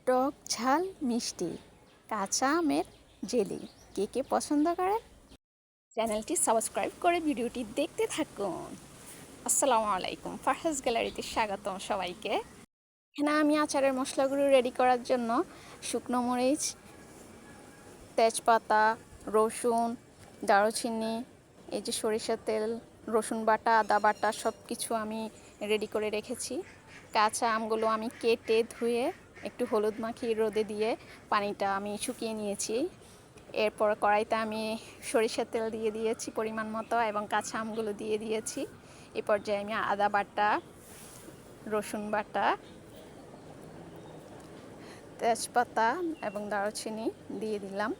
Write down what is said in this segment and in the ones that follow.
টক ঝাল মিষ্টি কাঁচা আমের জেলি কে কে পছন্দ করেন? চ্যানেলটি সাবস্ক্রাইব করে ভিডিওটি দেখতে থাকুন। আসসালামু আলাইকুম, ফারহাস গ্যালারিতে স্বাগতম সবাইকে। এখানে আমি আচারের মশলাগুলো রেডি করার জন্য শুকনো মরিচ, তেজপাতা, রসুন, দারুচিনি, এই যে সরিষার তেল, রসুন বাটা, আদা বাটা সব কিছু আমি রেডি করে রেখেছি। কাঁচা আমগুলো আমি কেটে ধুয়ে একটু হলুদ মাখিয়ে রোদে দিয়ে পানিটা আমি শুকিয়ে নিয়েছি। এরপর কড়াইতে আমি সরিষার তেল দিয়ে দিয়েছি পরিমাণ মতো এবং কাঁচা আমগুলো দিয়ে দিয়েছি। এই পর্যায়ে আমি আদা বাটা, রসুন বাটা, তেজপাতা এবং দারুচিনি দিয়ে দিলাম।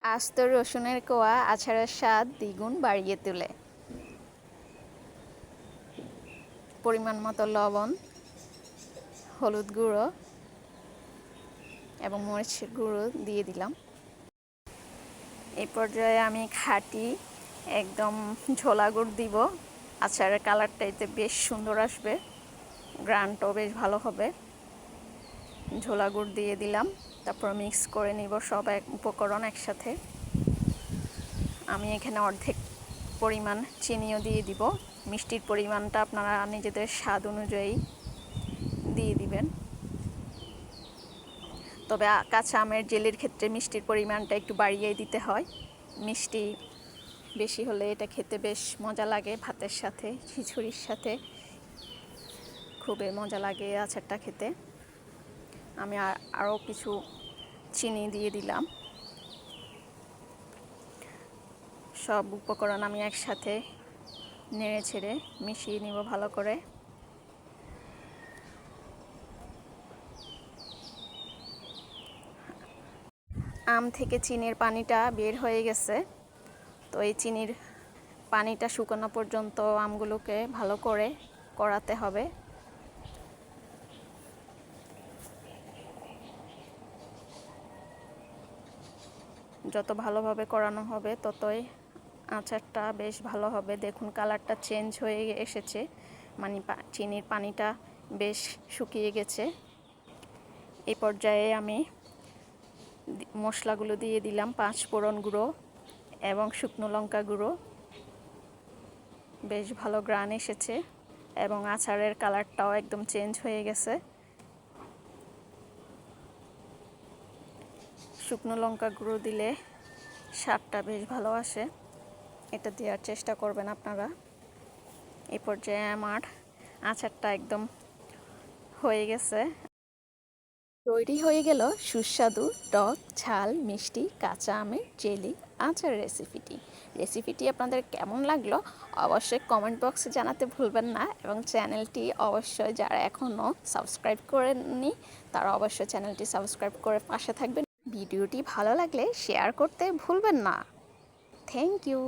আস্ত রসুনের কোয়া আচারের স্বাদ দ্বিগুণ বাড়িয়ে তোলে। পরিমাণ মতো লবণ, হলুদ গুঁড়ো এবং মরিচের গুঁড়ো দিয়ে দিলাম। এই পর্যায়ে আমি খাঁটি একদম ঝোলা গুড় দিব। আচারের কালারটা এতে বেশ সুন্দর আসবে, গ্রানটাও বেশ ভালো হবে। ঝোলা গুড় দিয়ে দিলাম, তারপর মিক্স করে নিব সব উপকরণ একসাথে। আমি এখানে অর্ধেক পরিমাণ চিনিও দিয়ে দিব। মিষ্টির পরিমাণটা আপনারা নিজেদের স্বাদ অনুযায়ী দিয়ে দিবেন। তবে কাঁচা আমের জেলির ক্ষেত্রে মিষ্টির পরিমাণটা একটু বাড়িয়ে দিতে হয়। মিষ্টি বেশি হলে এটা খেতে বেশ মজা লাগে, ভাতের সাথে, খিচুড়ির সাথে খুবই মজা লাগে আচারটা খেতে। আমি আরও কিছু চিনি দিয়ে দিলাম। সব উপকরণ আমি একসাথে নেড়ে ছেড়ে মিশিয়ে নিব ভালো করে। আম থেকে চিনির পানিটা বের হয়ে গেছে, তো এই চিনির পানিটা শুকানো পর্যন্ত আমগুলোকে ভালো করে কড়াতে হবে। যত ভালোভাবে করানো হবে ততই আচারটা বেশ ভালো হবে। দেখুন কালারটা চেঞ্জ হয়ে এসেছে, মানে চিনির পানিটা বেশ শুকিয়ে গেছে। এই পর্যায়ে আমি মশলাগুলো দিয়ে দিলাম, 5 ফোড়ন গুঁড়ো এবং শুকনো লঙ্কা গুঁড়ো। বেশ ভালো গ্রান এসেছে এবং আচারের কালারটাও একদম চেঞ্জ হয়ে গেছে। শুকনো লঙ্কা গুঁড়ো দিলে স্বাদটা বেশ ভালো আসে, এটা দেওয়ার চেষ্টা করবেন আপনারা। এই পর্যায়ে আমার আচারটা একদম হয়ে গেছে। তৈরি হয়ে গেল সুস্বাদু টক ঝাল মিষ্টি কাঁচা আমের জেলি আচার রেসিপিটি আপনাদের কেমন লাগলো অবশ্যই কমেন্ট বক্সে জানাতে ভুলবেন না, এবং চ্যানেলটি অবশ্যই যারা এখনও সাবস্ক্রাইব করেননি তারা অবশ্যই চ্যানেলটি সাবস্ক্রাইব করে পাশে থাকবেন। ভিডিওটি ভালো লাগলে শেয়ার করতে ভুলবেন না। Thank you.